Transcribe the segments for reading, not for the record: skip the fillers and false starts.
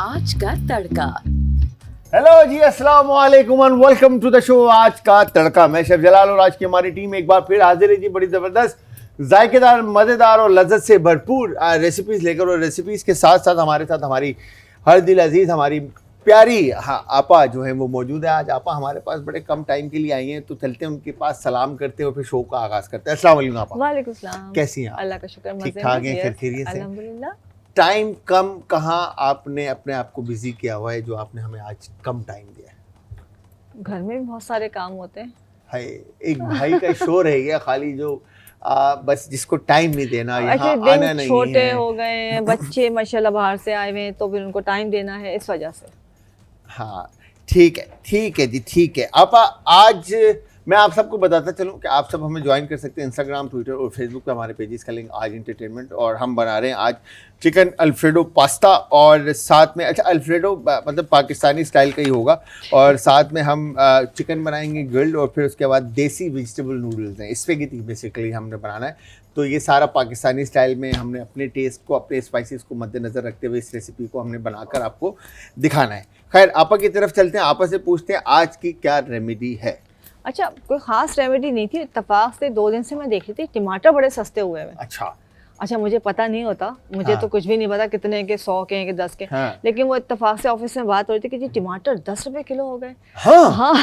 आज का तड़का। हेलो जी, अस्सलाम वालेकुम and welcome to the show आज का तड़का। मैं शेफ जलाल और आज की हमारी टीम एक बार फिर हाजिर है जी, बड़ी ज़बरदस्त, जायकेदार, मज़ेदार और लज्जत से भरपूर रेसिपीज़ लेकर। और रेसिपीज़ के साथ साथ हमारी हर दिल अजीज़, हमारी प्यारी आपा जो है वो मौजूद है। आज आपा हमारे पास बड़े कम टाइम के लिए आई हैं, तो चलते हैं उनके पास, सलाम करते हैं और फिर शो का आगाज़ करते हैं। अस्सलाम वालेकुम आपा। वालेकुम सलाम। कैसी हैं आप? अल्लाह का शुक्र, ठीक ठाक हैं, खैरियत से? अल्हम्दुलिल्लाह। टाइम कम कहाँ आपने अपने आप को बिजी किया हुआ है जो आपने हमें आज कम टाइम दिया है? घर में भी बहुत सारे काम होते हैं। हाय, एक भाई का शोर है गया खाली, जो बस जिसको टाइम नहीं देना, यहाँ आना नहीं छोटे है। हो गए हैं बच्चे, माशाल्लाह बाहर से आए हुए हैं, तो फिर उनको टाइम देना है, इस वजह से। हाँ ठीक है जी, ठीक है। आप आज मैं आप सबको बताता चलूँ कि आप सब हमें ज्वाइन कर सकते हैं इंस्टाग्राम, ट्विटर और फेसबुक पे। हमारे पेजेस का लिंक आज एंटरटेनमेंट, और हम बना रहे हैं आज चिकन अल्फ्रेडो पास्ता, और साथ में अच्छा अल्फ्रेडो मतलब पाकिस्तानी स्टाइल का ही होगा, और साथ में हम चिकन बनाएंगे ग्रिल्ड, और फिर उसके बाद देसी वेजिटेबल नूडल्स हैं, स्पेगेटी बेसिकली हमने बनाना है। तो ये सारा पाकिस्तानी स्टाइल में हमने अपने टेस्ट को, अपने स्पाइसेस को मद्देनज़र रखते हुए इस रेसिपी को हमने बनाकर आपको दिखाना है। खैर, आपा की तरफ चलते हैं, आपा से पूछते हैं आज की क्या रेमेडी है। अच्छा, कोई ख़ास रेमेडी नहीं थी, इत्तेफाक से 2 दिन से मैं देख रही थी टमाटर बड़े सस्ते हुए हैं। अच्छा, मुझे पता नहीं होता, मुझे तो कुछ भी नहीं पता कितने के, 100 के कि 10 के। लेकिन वो इत्तेफाक से ऑफिस में बात हो रही थी कि जी टमाटर 10 रुपए किलो हो गए। हाँ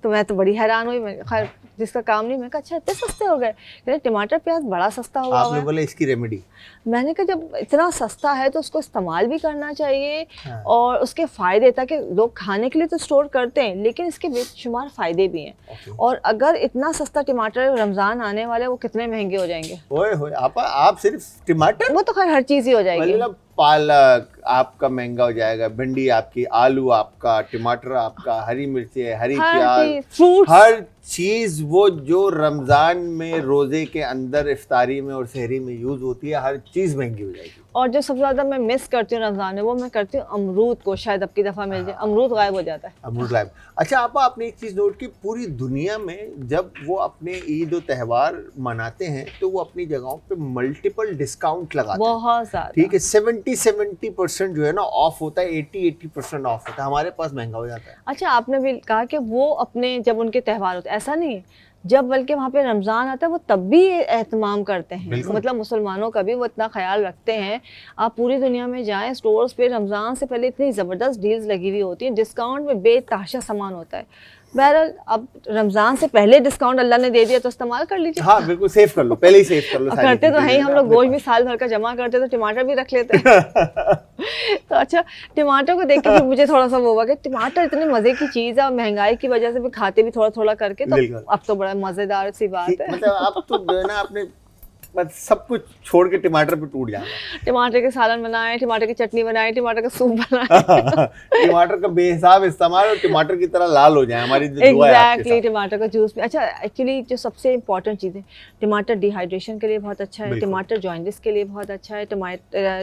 तो मैं तो बड़ी हैरान हुई। खैर, जिसका काम नहीं, मैं कहा अच्छा इतने सस्ते हो गए। कहते टमाटर प्याज बड़ा सस्ता हुआ है। आपने बोला इसकी रेमेडी? मैंने कहा जब इतना सस्ता है तो उसको इस्तेमाल भी करना चाहिए। और उसके फ़ायदे, ताकि लोग खाने के लिए तो स्टोर करते हैं, लेकिन इसके बेशुमार फ़ायदे भी हैं। और अगर इतना सस्ता टमाटर, रमज़ान आने वाला है, वो कितने महंगे हो जाएंगे। ओए होए आपा, आप सिर्फ टमाटर? वो तो खैर हर चीज़ ही हो जाएगी। मतलब पालक आपका महंगा हो जाएगा, भिंडी आपकी, आलू आपका, टमाटर आपका, हरी मिर्ची, हरी प्याज, फ्रूट्स, हर चीज़ वो जो रमज़ान में रोज़े के अंदर इफ्तारी में और सहरी में यूज़ होती है, हर चीज़ महंगी हो जाएगी। और जो सबसे ज़्यादा मैं मिस करती हूँ रमज़ान में, वो मैं करती हूँ अमरूद को। शायद अब की दफ़ा मिल जाए, अमरूद गायब हो जाता है। अमरूद गायब। अच्छा आपा, आपने एक चीज़ नोट की, पूरी दुनिया में जब वो अपने ईद और त्यौहार मनाते हैं तो वो अपनी जगहों पे मल्टीपल डिस्काउंट लगाते हैं। बहुत ज़्यादा। ठीक है, 70% जो है ना ऑफ होता है, 80% ऑफ होता है। हमारे पास महंगा हो जाता है। अच्छा, आपने भी कहा कि वो अपने जब उनके त्यौहार होते हैं, ऐसा नहीं है, जब बल्कि वहाँ पे रमज़ान आता है वो तब भी एहतमाम करते हैं। मतलब मुसलमानों का भी वो इतना ख्याल रखते हैं। आप पूरी दुनिया में जाएं, स्टोर्स पे रमज़ान से पहले इतनी ज़बरदस्त डील्स लगी हुई होती हैं, डिस्काउंट में बेतहाशा सामान होता है। बहरहाल, अब रमज़ान से पहले डिस्काउंट अल्लाह ने दे दिया तो इस्तेमाल कर लीजिए। हाँ बिल्कुल, सेव कर लो, पहले ही सेव कर लो। करते तो हैं ही हम लोग, गोश्त भी साल भर का जमा करते तो टमाटर भी रख लेते हैं। तो अच्छा, टमाटर को देख के फिर मुझे थोड़ा सा वो हुआ कि टमाटर इतनी मज़े की चीज़ है, और महंगाई की वजह से भी खाते भी थोड़ा थोड़ा करके, तो अब तो बड़ा मज़ेदार सी बात है। मतलब आप तो जो है ना अपने बस सब कुछ छोड़ के टमाटर पे टूट जाना। टमाटर के सालन बनाए, टमाटर की चटनी बनाए, टमाटर का सूप बनाए। टमाटर का बेहिसाब इस्तेमाल, और टमाटर की तरह लाल हो जाए, हमारी दुआ है आपके साथ। एग्जैक्टली, टमाटर का जूस भी। अच्छा, एक्चुअली जो सबसे इम्पोर्टेंट चीज़ है, टमाटर डिहाइड्रेशन के लिए बहुत अच्छा है, टमाटर जॉइंटिस के लिए बहुत अच्छा है,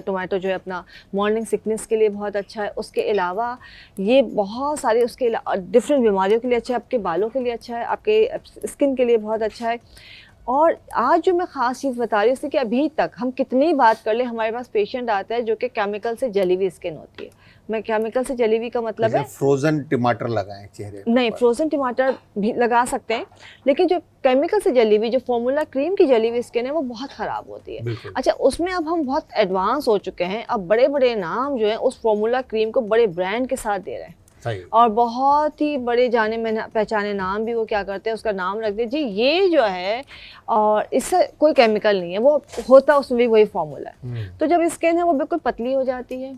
टमाटो जो है अपना मॉर्निंग सिकनेस के लिए बहुत अच्छा है। उसके अलावा ये बहुत सारी उसके डिफरेंट बीमारियों के लिए अच्छा है, आपके बालों के लिए अच्छा है, आपके स्किन के लिए बहुत अच्छा है। और आज जो मैं ख़ास चीज़ बता रही हूँ इससे कि अभी तक हम कितनी बात कर ले, हमारे पास पेशेंट आता है जो कि केमिकल से जली हुई स्किन होती है। मैं केमिकल से जली हुई का मतलब है फ्रोजन टमाटर लगाएं चेहरे पे? नहीं, फ्रोजन टमाटर भी लगा सकते हैं, लेकिन जो केमिकल से जली हुई, जो फॉर्मूला क्रीम की जली हुई स्किन है, वो बहुत ख़राब होती है। अच्छा, उसमें अब हम बहुत एडवांस हो चुके हैं। अब बड़े बड़े नाम जो है उस फॉर्मूला क्रीम को बड़े ब्रांड के साथ दे रहे हैं। और बहुत ही बड़े जाने पहचाने नाम भी वो क्या करते हैं, उसका नाम रख दे जी ये जो है, और इससे कोई केमिकल नहीं है, वो होता उसमें भी वही फॉर्मूला है। तो जब स्किन है वो बिल्कुल पतली हो जाती है,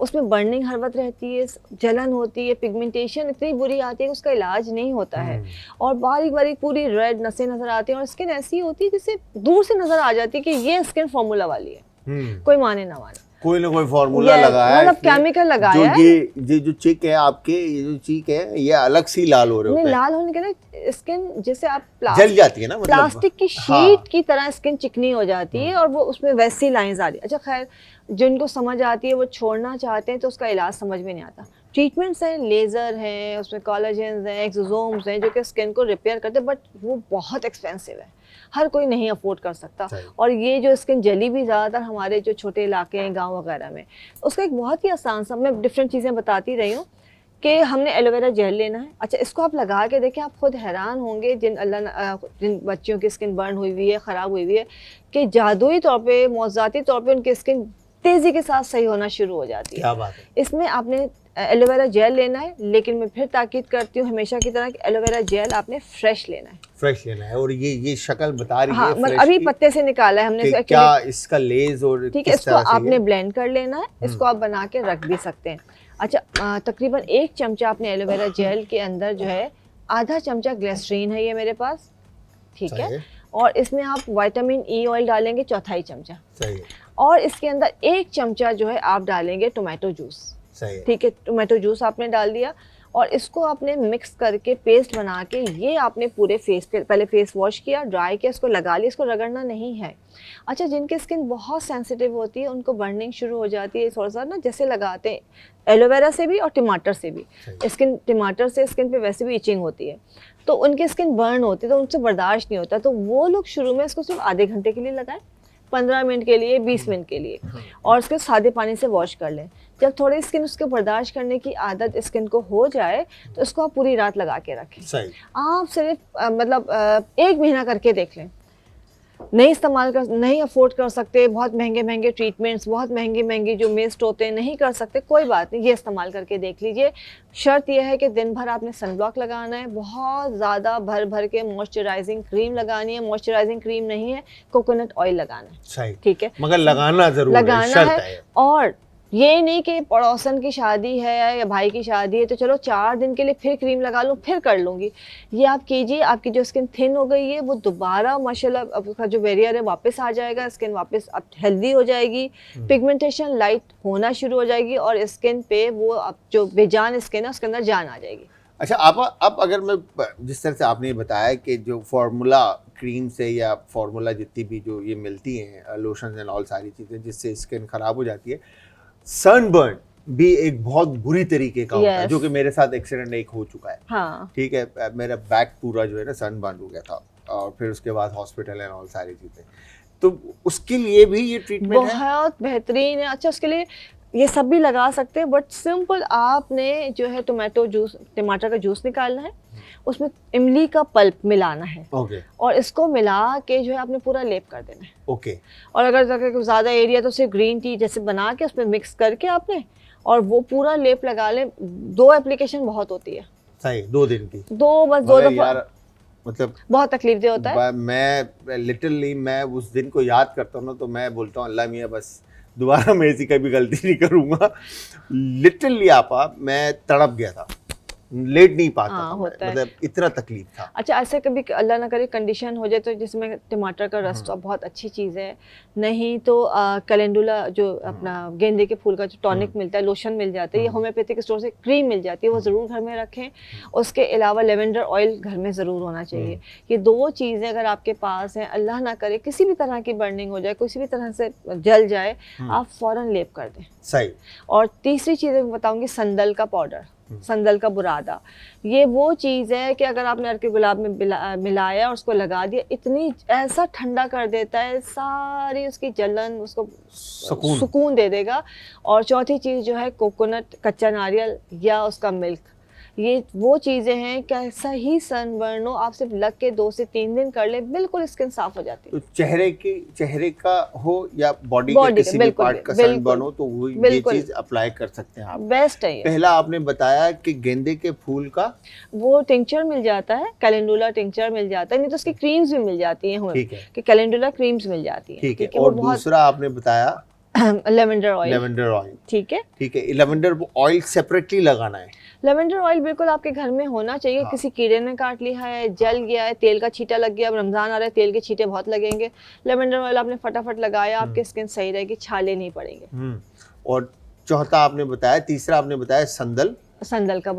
उसमें बर्निंग हर वक्त रहती है, जलन होती है, पिगमेंटेशन इतनी बुरी आती है कि उसका इलाज नहीं होता है, और बारीक बारीक पूरी रेड नसें नज़र आती हैं, और स्किन ऐसी होती है जिससे दूर से नज़र आ जाती है कि ये स्किन फॉर्मूला वाली है। कोई माने ना माने, कोई ना कोई फॉर्मूला लगाया है, मतलब केमिकल लगाया है। ये जो चिक है आपके, ये जो चीक है, ये अलग सी लाल हो रहे होते हैं। लाल होने के लिए स्किन जैसे आप जल जाती है ना, मतलब प्लास्टिक की शीट की तरह स्किन चिकनी हो जाती है, और वो उसमें वैसी लाइंस आ रही है। अच्छा खैर, जिनको समझ आती है वो छोड़ना चाहते हैं, तो उसका इलाज समझ में नहीं आता। ट्रीटमेंट्स हैं, लेज़र हैं, उसमें कोलेजन्स हैं, एक्सोसोम्स हैं, जो कि स्किन को रिपेयर करते हैं, बट वो बहुत एक्सपेंसिव है। हर कोई नहीं अफोर्ड कर सकता। और ये जो स्किन जेली भी ज़्यादातर हमारे जो छोटे इलाके हैं गाँव वगैरह में, उसका एक बहुत ही आसान सा, मैं डिफरेंट चीज़ें बताती रही हूँ कि हमने एलोवेरा जेल लेना है। अच्छा, इसको आप लगा के देखें, आप खुद हैरान होंगे जिन बच्चियों की स्किन बर्न हुई हुई है, ख़राब हुई हुई है, कि जादुई तौर पे, मौज़ाती तौर पे उनकी स्किन तेज़ी के साथ सही होना शुरू हो जाती है। क्या बात है। इसमें आपने एलोवेरा जेल लेना है, लेकिन मैं फिर ताकीद करती हूँ हमेशा की तरह कि एलोवेरा जेल आपने फ्रेश लेना है। फ्रेश लेना है। और ये शक्ल बता रही हाँ, है मतलब अभी पत्ते से निकाला है हमने, क्या इसका लेज और ठीक है, इसको आपने ब्लेंड कर लेना है, इसको आप बना के रख भी सकते हैं। अच्छा, तकरीबन 1 चमचा आपने एलोवेरा जेल के अंदर जो है, आधा चमचा ग्लिसरीन है ये मेरे पास, ठीक है, और इसमें आप विटामिन ई ऑयल डालेंगे, चौथाई चमचा, सही है, और इसके अंदर 1 चमचा जो है आप डालेंगे टोमेटो जूस, सही है, ठीक है, टोमेटो जूस आपने डाल दिया, और इसको आपने मिक्स करके पेस्ट बना के ये आपने पूरे फेस पे, पहले फेस वॉश किया, ड्राई किया, इसको लगा लिया, इसको रगड़ना नहीं है। अच्छा, जिनकी स्किन बहुत सेंसिटिव होती है उनको बर्निंग शुरू हो जाती है, थोड़ा सा ना जैसे लगाते हैं एलोवेरा से भी और टमाटर से भी, टमाटर से स्किन पे वैसे भी इचिंग होती है, तो उनकी स्किन बर्न होती है, तो उनसे बर्दाश्त नहीं होता, तो वो लोग शुरू में इसको सिर्फ आधे घंटे के लिए लगाएं, 15 मिनट के लिए, 20 मिनट के लिए, और उसके सादे पानी से वॉश कर लें। जब थोड़ी स्किन उसको बर्दाश्त करने की आदत स्किन को हो जाए तो इसको आप पूरी रात लगा के रखें। सही। आप सिर्फ 1 महीना करके देख लें। नहीं अफोर्ड कर सकते, बहुत महंगे ट्रीटमेंट्स, बहुत महंगे जो मिस्ट होते हैं, नहीं कर सकते, कोई बात नहीं, ये इस्तेमाल करके देख लीजिए। शर्त यह है कि दिन भर आपने सनब्लॉक लगाना है, बहुत ज़्यादा भर के मॉइस्चराइजिंग क्रीम लगानी है, मॉइस्चराइजिंग क्रीम नहीं है, कोकोनट ऑयल लगाना है, सही, ठीक है, मगर लगाना जरूर लगाना है, शर्त है। और ये नहीं कि पड़ोसन की शादी है या भाई की शादी है तो चलो 4 दिन के लिए फिर क्रीम लगा लूँ, फिर कर लूँगी। ये आप कीजिए, आपकी जो स्किन थिन हो गई है वो दोबारा माशाल्लाह आपका जो बैरियर है वापस आ जाएगा, स्किन वापस अब हेल्दी हो जाएगी, पिगमेंटेशन लाइट होना शुरू हो जाएगी, और स्किन पे वो अब जो बेजान स्किन है उसके अंदर जान आ जाएगी। अच्छा, अब अगर मैं जिस तरह से आपने बताया कि जो फार्मूला क्रीम से या फार्मूला जितनी भी जो ये मिलती हैं लोशन एंड ऑल सारी चीज़ें जिससे स्किन ख़राब हो जाती है, सनबर्न भी एक बहुत बुरी तरीके का होता है, जो कि मेरे साथ एक्सीडेंट एक हो चुका है। हाँ, ठीक है, मेरा बैक पूरा जो है ना सनबर्न हो गया था, और फिर उसके बाद हॉस्पिटल एंड ऑल सारी चीज़ें, तो उसके लिए भी ये ट्रीटमेंट है बहुत बेहतरीन है। अच्छा, उसके लिए ये सब भी लगा सकते हैं, बट सिंपल आपने जो है टमाटर का जूस निकालना है, उसमें इमली का पल्प मिलाना है, और इसको मिला के जो है आपने पूरा लेप कर देना है, और अगर ज़्यादा एरिया तो सिर्फ ग्रीन टी जैसे बना के उसमें मिक्स करके आपने, और वो पूरा लेप लगा लें। 2 एप्लीकेशन बहुत होती है, सही, 2 दिन की, 2 दफा, मतलब बहुत तकलीफ होता है। मैं लिटरली मैं उस दिन को याद करता हूँ ना, तो मैं बोलता हूँ अल्लाह मियाँ बस दोबारा मैं ऐसी कभी गलती नहीं करूँगा। लिटरली आपा मैं तड़प गया था, लेट नहीं पाता था, मतलब इतना तकलीफ था। अच्छा, ऐसे कभी अल्लाह ना करे कंडीशन हो जाए तो जिसमें टमाटर का रस तो बहुत अच्छी चीज़ है, नहीं तो कैलेंडुला जो अपना गेंदे के फूल का जो टॉनिक मिलता है, लोशन मिल जाता है, ये होम्योपैथिक स्टोर से क्रीम मिल जाती है, वो ज़रूर घर में रखें। उसके अलावा लेवेंडर ऑयल घर में ज़रूर होना चाहिए। ये 2 चीज़ें अगर आपके पास हैं, अल्लाह ना करे किसी भी तरह की बर्निंग हो जाए, किसी भी तरह से जल जाए, आप फ़ौरन लेप कर दें। सही। और तीसरी चीज़ मैं बताऊँगी, संदल का पाउडर, संदल का बुरादा। ये वो चीज़ है कि अगर आपने अर्के गुलाब में मिलाया और उसको लगा दिया, इतनी ऐसा ठंडा कर देता है, सारी उसकी जलन उसको सुकून दे देगा। और चौथी चीज़ जो है कोकोनट, कच्चा नारियल या उसका मिल्क, ये वो चीज़ें हैं, कैसा ही सनबर्न हो आप सिर्फ लग के 2 से 3 दिन कर ले, बिल्कुल स्किन साफ हो जाती है। तो चेहरे का हो या बॉडी के किसी भी पार्ट का सनबर्न हो तो वो ये चीज अप्लाई कर सकते हैं आप। बेस्ट है ये। पहला आपने बताया कि गेंदे के फूल का वो टिंक्चर मिल जाता है, कैलेंडुला टिंक्चर मिल जाता है, नहीं तो उसकी क्रीम्स भी मिल जाती हैं, कि कैलेंडुला क्रीम्स मिल जाती हैं। ठीक है, और दूसरा आपने बताया लेवेंडर ऑयल, ठीक है, लेवेंडर ऑयल सेपरेटली लगाना है। लेवेंडर ऑयल बिल्कुल आपके घर में होना चाहिए। हाँ। किसी कीड़े ने काट लिया है, जल गया है, तेल का छींटा लग गया, अब रमजान आ रहा है, तेल के छींटे बहुत लगेंगे, लेवेंडर ऑयल आपने फटाफट लगाया, आपकी स्किन सही रहेगी, छाले नहीं पड़ेंगे। और चौथा आपने बताया, तीसरा आपने बताया संदल का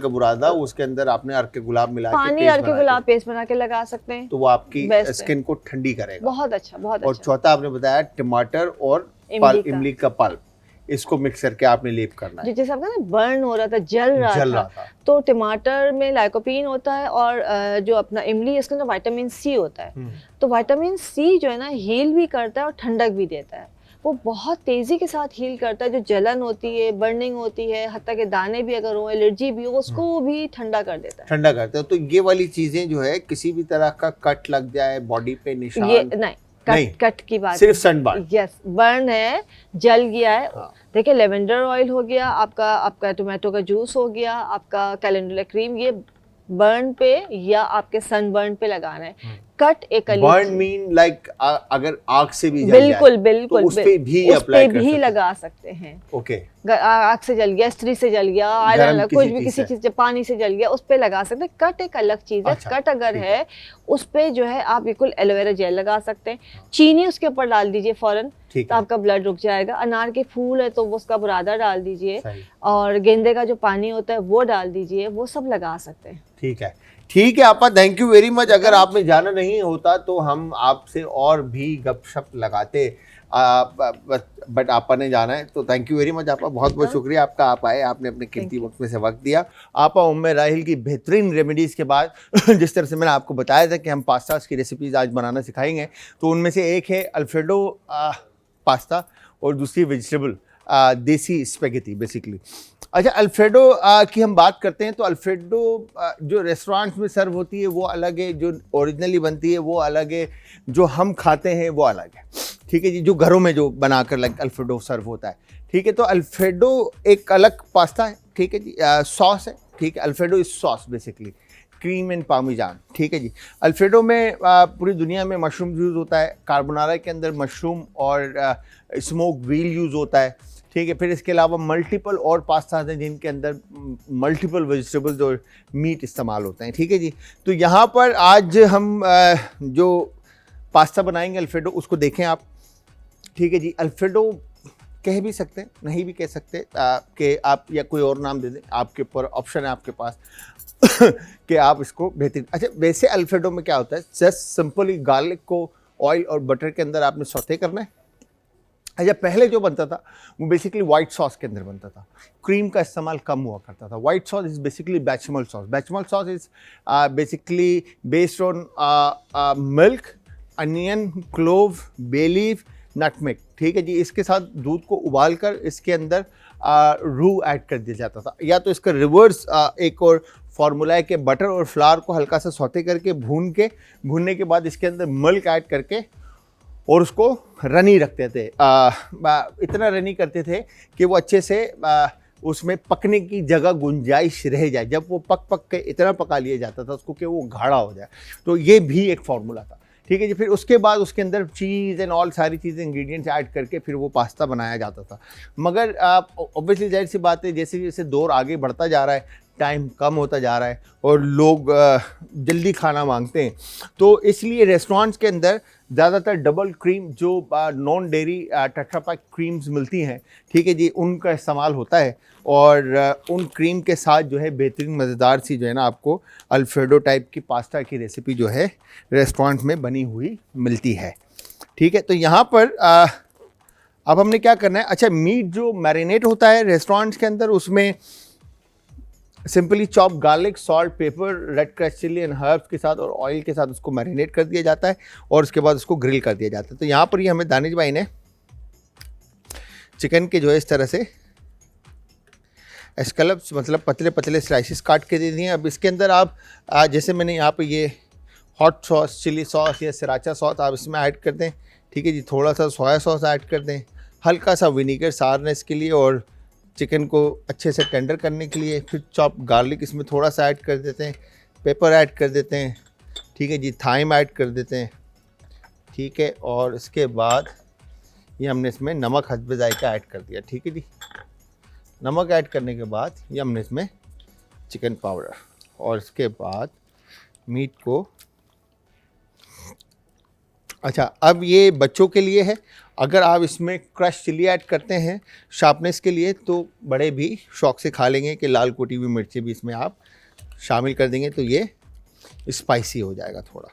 बुरादा, उसके अंदर आपने अर्के गुलाब मिला के अर्के गुलाब पेस्ट बना के लगा सकते हैं, तो वो आपकी स्किन को ठंडी करेगा। बहुत अच्छा। और चौथा आपने बताया टमाटर और इमली का पल्प, इसको मिक्स करके आपने लेप करना है। जैसे आपका ना बर्न हो रहा था, जल रहा था, तो टमाटर में लाइकोपीन होता है और जो अपना इमली है इसके अंदर विटामिन सी होता है। तो विटामिन सी जो है ना हील भी करता है और ठंडक भी देता है। वो बहुत तेजी के साथ हील करता है, जो जलन होती है, बर्निंग होती है, हत्ता के दाने भी अगर हो, एलर्जी भी हो, उसको भी ठंडा कर देता है। ठंडा करता है। तो ये वाली चीजें जो है किसी भी तरह का कट लग जाए, बॉडी पे निशान, ये नहीं, कट की बात, सिर्फ सनबर्न। यस, बर्न है, जल गया है। देखिए लेवेंडर ऑयल हो गया आपका टोमेटो का जूस हो गया, आपका कैलेंडुला क्रीम, ये बर्न पे या आपके सनबर्न पे लगाना है। कट एक बर्न मीन लाइक अगर आग से भी जल बिल्कुल जाए, बिल्कुल तो उस पे भी अप्लाई भी लगा सकते हैं। ओके, आग से जल गया, स्त्री से जल गया, आयरन कुछ भी किसी चीज से, पानी से जल गया, उस पे लगा सकते हैं। कट एक अलग चीज है। अच्छा, कट अगर है उस पे जो है आप बिल्कुल एलोवेरा जेल लगा सकते हैं, चीनी उसके ऊपर डाल दीजिए फौरन, तो आपका ब्लड रुक जाएगा। अनार के फूल है तो वो उसका बुरादा डाल दीजिए, और गेंदे का जो पानी होता है वो डाल दीजिए, वो सब लगा सकते हैं। ठीक है आपा, थैंक यू वेरी मच। अगर आपने जाना नहीं होता तो हम आपसे और भी गपशप लगाते, बट आपा ने जाना है, तो थैंक यू वेरी मच आपा, बहुत बहुत शुक्रिया आपका, आप आए, आपने अपने कीमती वक्त में से वक्त दिया। आपा उम्मे राहिल की बेहतरीन रेमेडीज़ के बाद जिस तरह से मैंने आपको बताया था कि हम पास्तास की रेसिपीज़ आज बनाना सिखाएंगे, तो उनमें से एक है अल्फ्रेडो पास्ता और दूसरी वेजिटेबल देसी स्पेगेटी बेसिकली। अच्छा, अल्फ्रेडो की हम बात करते हैं तो अल्फ्रेडो जो रेस्टोरेंट्स में सर्व होती है वो अलग है, जो ओरिजिनली बनती है वो अलग है, जो हम खाते हैं वो अलग है। ठीक है जी, जो घरों में जो बनाकर अल्फ्रेडो सर्व होता है। ठीक है, तो अल्फ्रेडो एक अलग पास्ता है। ठीक है जी, सॉस है। ठीक है, alfredo is sauce basically, cream and parmesan. ठीक है जी, अल्फ्रेडो में पूरी दुनिया में मशरूम यूज़ होता है। कार्बोनारा के अंदर मशरूम और स्मोक व्हील यूज़ होता है। ठीक है, फिर इसके अलावा मल्टीपल और पास्ता हैं जिनके अंदर मल्टीपल वेजिटेबल्स और मीट इस्तेमाल होते हैं। ठीक है जी, तो यहाँ पर आज हम जो पास्ता बनाएंगे अल्फ्रेडो, उसको देखें आप। ठीक है जी, अल्फ्रेडो कह भी सकते हैं, नहीं भी कह सकते कि आप या कोई और नाम दे दें, आपके ऊपर ऑप्शन है आपके पास कि आप इसको बेहतरीन। अच्छा, वैसे अल्फ्रेडो में क्या होता है, जस्ट सिंपली गार्लिक को ऑयल और बटर के अंदर आपने सौते करना है। अच्छा, पहले जो बनता था वो बेसिकली वाइट सॉस के अंदर बनता था, क्रीम का इस्तेमाल कम हुआ करता था। White sauce is basically bechamel sauce. Bechamel sauce is basically based on milk, onion, clove, bay leaf, nutmeg. ठीक है जी, इसके साथ दूध को उबाल कर इसके अंदर रू ऐड कर दिया जाता था, या तो इसका रिवर्स एक और फार्मूला है कि बटर और फ्लावर को हल्का सा सौते करके भूनने के बाद इसके अंदर मिल्क ऐड करके और उसको रनी रखते थे। इतना रनी करते थे कि वो अच्छे से उसमें पकने की जगह गुंजाइश रह जाए। जब वो पक के इतना पका लिया जाता था उसको कि वो गाढ़ा हो जाए, तो ये भी एक फार्मूला था। ठीक है जी, फिर उसके बाद उसके अंदर चीज़ एंड ऑल सारी चीज़ें इंग्रेडिएंट्स ऐड करके फिर वो पास्ता बनाया जाता था। मगर ऑब्वियसली जाहिर सी बात है, जैसे जैसे दौर आगे बढ़ता जा रहा है, टाइम कम होता जा रहा है और लोग जल्दी खाना मांगते हैं, तो इसलिए रेस्टोरेंट्स के अंदर ज़्यादातर डबल क्रीम जो non dairy tetra pack creams मिलती हैं, ठीक है जी, उनका इस्तेमाल होता है। और उन क्रीम के साथ जो है बेहतरीन मज़ेदार सी जो है ना आपको अल्फ्रेडो टाइप की पास्ता की रेसिपी जो है रेस्टोरेंट में बनी हुई मिलती है। ठीक है, तो यहाँ पर अब हमने क्या करना है। अच्छा, मीट जो मैरिनेट होता है रेस्टोरेंट्स के अंदर, उसमें simply chop garlic, salt, pepper, red crush chilli and herbs के साथ और ऑयल के साथ उसको मैरिनेट कर दिया जाता है और उसके बाद उसको ग्रिल कर दिया जाता है। तो यहाँ पर ये हमें दानिश भाई ने चिकन के जो है इस तरह से एस्कलप्स मतलब पतले पतले स्लाइसिस काट के दे दिए। अब इसके अंदर आप जैसे मैंने यहाँ पे ये हॉट सॉस, चिली सॉस या सराचा सॉस आप इसमें ऐड कर दें। ठीक है जी, थोड़ा सा सोया सॉस ऐड कर दें, हल्का सा विनीगर सारनेस के लिए और चिकन को अच्छे से टेंडर करने के लिए। फिर चॉप गार्लिक इसमें थोड़ा सा ऐड कर देते हैं, पेपर ऐड कर देते हैं। ठीक है जी, थाइम ऐड कर देते हैं। ठीक है, और इसके बाद ये हमने इसमें नमक हस्बे जायका ऐड कर दिया। ठीक है जी, नमक ऐड करने के बाद ये हमने इसमें चिकन पाउडर और इसके बाद मीट को। अच्छा, अब ये बच्चों के लिए है। अगर आप इसमें क्रश चिली ऐड करते हैं शार्पनेस के लिए तो बड़े भी शौक से खा लेंगे कि लाल कुटी हुई मिर्ची भी इसमें आप शामिल कर देंगे तो ये स्पाइसी हो जाएगा थोड़ा।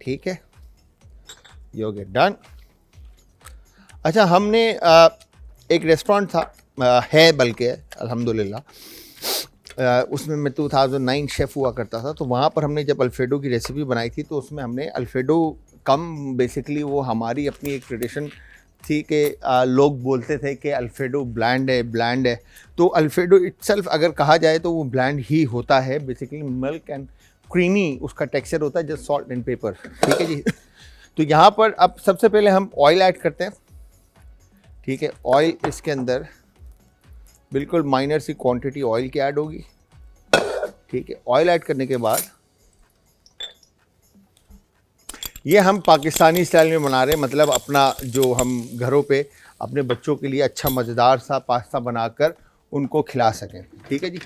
ठीक है, ये हो गया डन। अच्छा, हमने एक रेस्टोरेंट था, है बल्कि अल्हम्दुलिल्लाह, उसमें मैं 2009 शेफ़ हुआ करता था। तो वहाँ पर हमने जब अल्फ्रेडो की रेसिपी बनाई थी तो उसमें हमने अल्फ्रेडो बेसिकली वो हमारी अपनी एक ट्रेडिशन थी कि लोग बोलते थे कि अल्फ्रेडो ब्लैंड है। तो अल्फ्रेडो इटसेल्फ अगर कहा जाए तो वो ब्लैंड ही होता है। बेसिकली मिल्क एंड क्रीमी उसका टेक्सचर होता है, जस्ट सॉल्ट एंड पेपर। ठीक है जी। तो यहाँ पर अब सबसे पहले हम ऑयल ऐड करते हैं। ठीक है, ऑयल इसके अंदर बिल्कुल माइनर सी क्वांटिटी ऑयल की ऐड होगी। ठीक है, ऑयल ऐड करने के बाद ये हम पाकिस्तानी स्टाइल में बना रहे हैं, मतलब अपना जो हम घरों पे अपने बच्चों के लिए अच्छा मज़ेदार सा पास्ता बनाकर उनको खिला सकें। ठीक है जी।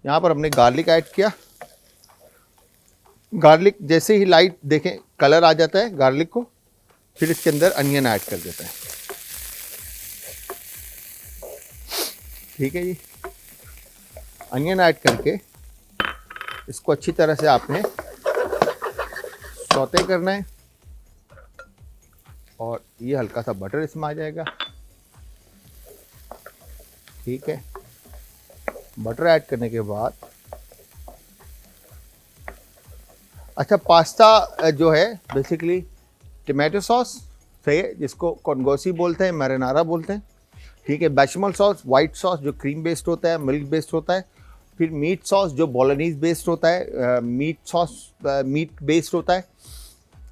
यहाँ पर हमने गार्लिक ऐड किया। गार्लिक जैसे ही लाइट देखें कलर आ जाता है गार्लिक को, फिर इसके अंदर अनियन ऐड कर देते हैं। ठीक है जी। अनियन ऐड करके इसको अच्छी तरह से आपने सौते करना है और ये हल्का सा बटर इसमें आ जाएगा। ठीक है, बटर ऐड करने के बाद अच्छा पास्ता जो है बेसिकली टमाटो सॉस सही है, जिसको कॉन्गोसी बोलते हैं, मैरिनारा बोलते हैं। ठीक है, बेचमल सॉस, वाइट सॉस जो क्रीम बेस्ड होता है, मिल्क बेस्ड होता है। फिर मीट सॉस जो बोलोनीज बेस्ड होता है, मीट सॉस मीट बेस्ड होता है।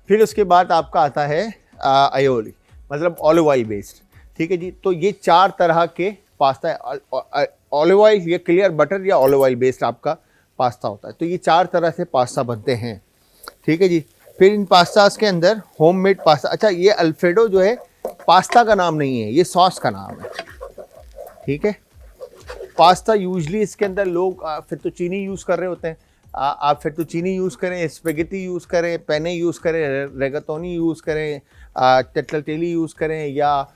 फिर उसके बाद आपका आता है आयोली, मतलब ऑलिव ऑयल बेस्ड। ठीक है जी। तो ये 4 तरह के पास्ता है। ऑलिव ऑयल या क्लियर बटर या ऑलिव ऑयल बेस्ड आपका पास्ता होता है। तो ये 4 तरह से पास्ता बनते हैं। ठीक है जी। फिर इन पास्तास के अंदर होममेड पास्ता, अच्छा ये अल्फ्रेडो जो है पास्ता का नाम नहीं है, ये सॉस का नाम है। ठीक है, पास्ता यूजली इसके अंदर लोग फेतुचीनी यूज़ कर रहे होते हैं। आप फेतुचीनी यूज़ करें, स्पेगेटी यूज़ करें, पेने यूज़ करें, रेगातोनी यूज़ करें, टेटलटेली यूज़ करें या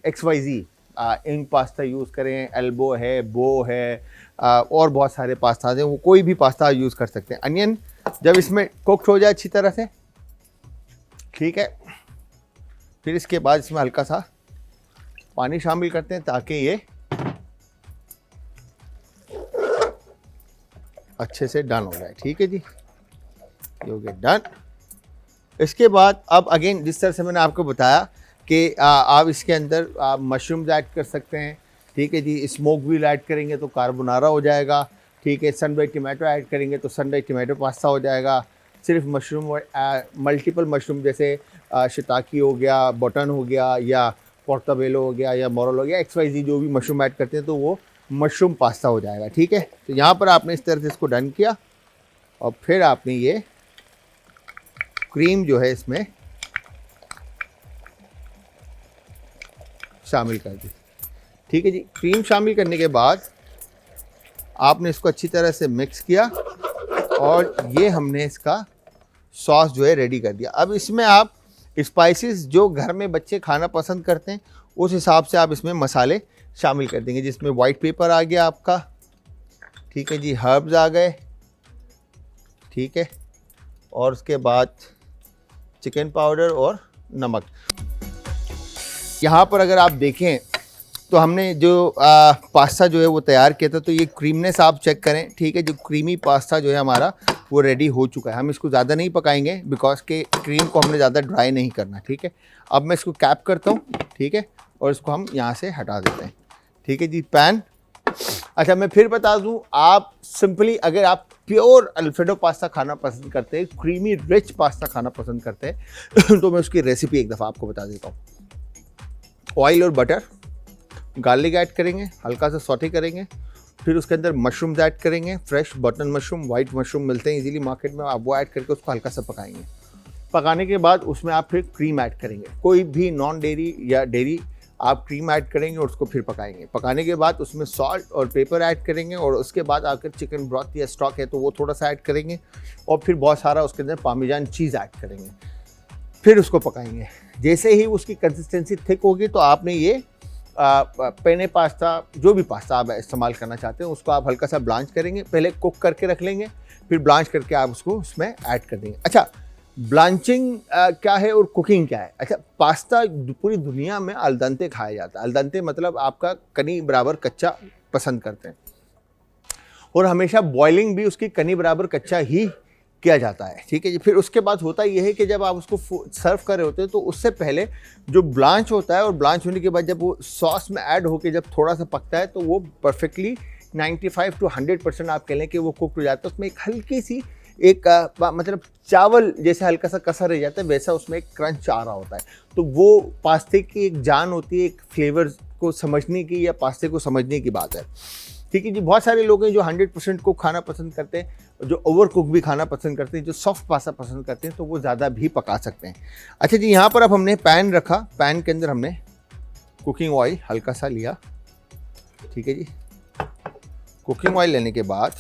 XYZ इन पास्ता यूज़ करें, एल्बो है, बो है, और बहुत सारे पास्ता हैं, वो कोई भी पास्ता यूज़ कर सकते हैं। अनियन जब इसमें कुक हो जाए अच्छी तरह से, ठीक है, फिर इसके बाद इसमें हल्का सा पानी शामिल करते हैं ताकि ये अच्छे से डन हो जाए। ठीक है जी, ये हो गया डन। इसके बाद अब अगेन जिस तरह से मैंने आपको बताया कि आप इसके अंदर आप मशरूम्स ऐड कर सकते हैं। ठीक है जी, स्मोक व्हील ऐड करेंगे तो कार्बोनारा हो जाएगा। ठीक है, सनड्राइड टमाटो ऐड करेंगे तो सनड्राइड टमाटो पास्ता हो जाएगा। सिर्फ मशरूम और मल्टीपल मशरूम जैसे शिताकी हो गया, बटन हो गया, या पोर्टोबेलो हो गया, या मोरल हो गया, XYZ जो भी मशरूम ऐड करते हैं तो वो मशरूम पास्ता हो जाएगा। ठीक है, तो यहाँ पर आपने इस तरह से इसको डन किया और फिर आपने ये क्रीम जो है इसमें शामिल कर दी। ठीक है जी, क्रीम शामिल करने के बाद आपने इसको अच्छी तरह से मिक्स किया और ये हमने इसका सॉस जो है रेडी कर दिया। अब इसमें आप स्पाइसेस जो घर में बच्चे खाना पसंद करते हैं उस हिसाब से आप इसमें मसाले शामिल कर देंगे, जिसमें वाइट पेपर आ गया आपका। ठीक है जी, हर्ब्स आ गए। ठीक है, और उसके बाद चिकन पाउडर और नमक। यहाँ पर अगर आप देखें तो हमने जो पास्ता जो है वो तैयार किया था, तो ये क्रीमनेस आप चेक करें। ठीक है, जो क्रीमी पास्ता जो है हमारा वो रेडी हो चुका है। हम इसको ज़्यादा नहीं पकाएंगे बिकॉज के क्रीम को हमने ज़्यादा ड्राई नहीं करना। ठीक है, अब मैं इसको कैप करता हूँ। ठीक है, और इसको हम यहाँ से हटा देते हैं। ठीक है जी, पैन। अच्छा मैं फिर बता दूँ, आप सिंपली अगर आप प्योर अल्फ्रेडो पास्ता खाना पसंद करते हैं, क्रीमी रिच पास्ता खाना पसंद करते हैं तो मैं उसकी रेसिपी एक दफ़ा आपको बता देता हूँ। ऑयल और बटर, गार्लिक ऐड करेंगे, हल्का सा सौटे करेंगे, फिर उसके अंदर मशरूम्स ऐड करेंगे, fresh button mushroom, white mushroom मिलते हैं इजीली मार्केट में, आप वो ऐड करके उसको हल्का सा पकाएंगे। पकाने के बाद उसमें आप फिर क्रीम ऐड करेंगे, कोई भी नॉन डेयरी या डेयरी आप क्रीम ऐड करेंगे और उसको फिर पकाएंगे। पकाने के बाद उसमें सॉल्ट और पेपर ऐड करेंगे और उसके बाद आकर चिकन ब्रॉथ या स्टॉक है तो वो थोड़ा सा ऐड करेंगे और फिर बहुत सारा उसके अंदर पार्मेजान चीज़ ऐड करेंगे, फिर उसको पकाएंगे। जैसे ही उसकी कंसिस्टेंसी थिक होगी तो आपने ये पेने पास्ता, जो भी पास्ता आप इस्तेमाल करना चाहते हैं उसको आप हल्का सा ब्लांच करेंगे, पहले कुक करके रख लेंगे, फिर ब्लांच करके आप उसको उसमें ऐड कर देंगे। अच्छा ब्लांचिंग क्या है और कुकिंग क्या है। अच्छा, पास्ता पूरी दुनिया में अल दंते खाया जाता है। अल दंते मतलब आपका कनी बराबर कच्चा पसंद करते हैं, और हमेशा बॉइलिंग भी उसकी कनी बराबर कच्चा ही किया जाता है। ठीक है जी। फिर उसके बाद होता यह है कि जब आप उसको सर्व कर रहे होते हैं तो उससे पहले जो ब्लांच होता है, और ब्लांच होने के बाद जब वो सॉस में ऐड होके जब थोड़ा सा पकता है तो वो परफेक्टली 95 to 100% आप कह लें कि वो कुक हो जाता है। उसमें एक हल्की सी एक मतलब चावल जैसे हल्का सा कसा रह जाता है, वैसा उसमें एक क्रंच आ रहा होता है। तो वो पास्ते की एक जान होती है, एक फ्लेवर को समझने की या पास्ते को समझने की बात है। ठीक है जी। बहुत सारे लोग हैं जो 100% कुक खाना पसंद करते हैं, जो ओवर कुक भी खाना पसंद करते हैं, जो सॉफ्ट पास्ता पसंद करते हैं, तो वो ज़्यादा भी पका सकते हैं। अच्छा जी, यहाँ पर अब हमने पैन रखा, पैन के अंदर हमने कुकिंग ऑयल हल्का सा लिया। ठीक है जी। कुकिंग ऑयल लेने के बाद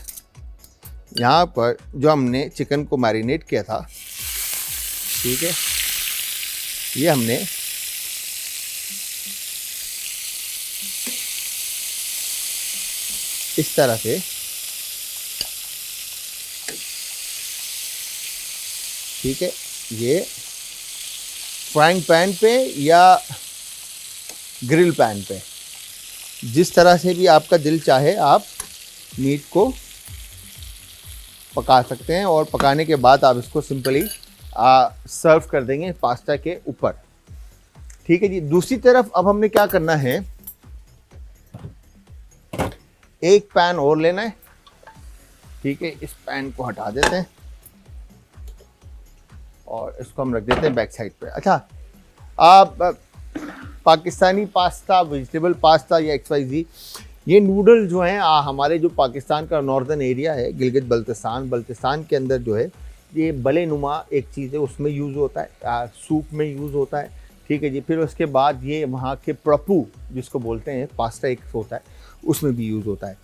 यहाँ पर जो हमने चिकन को मैरिनेट किया था, ठीक है, ये हमने इस तरह से ठीक है, ये फ्राइंग पैन पे या ग्रिल पैन पे, जिस तरह से भी आपका दिल चाहे आप मीट को पका सकते हैं। और पकाने के बाद आप इसको सिंपली सर्व कर देंगे पास्ता के ऊपर। ठीक है जी। दूसरी तरफ अब हमने क्या करना है, एक पैन और लेना है। ठीक है, इस पैन को हटा देते हैं और इसको हम रख देते हैं बैक साइड पे। अच्छा, आप पाकिस्तानी पास्ता, वेजिटेबल पास्ता या XYZ, ये नूडल जो हैं हमारे जो पाकिस्तान का नॉर्दर्न एरिया है, गिलगित बल्तिस्तान के अंदर जो है ये बले नुमा एक चीज़ है, उसमें यूज़ होता है, सूप में यूज़ होता है। ठीक है जी। फिर उसके बाद ये वहाँ के प्रपू जिसको बोलते हैं पास्ता एक होता है, उसमें भी यूज़ होता है।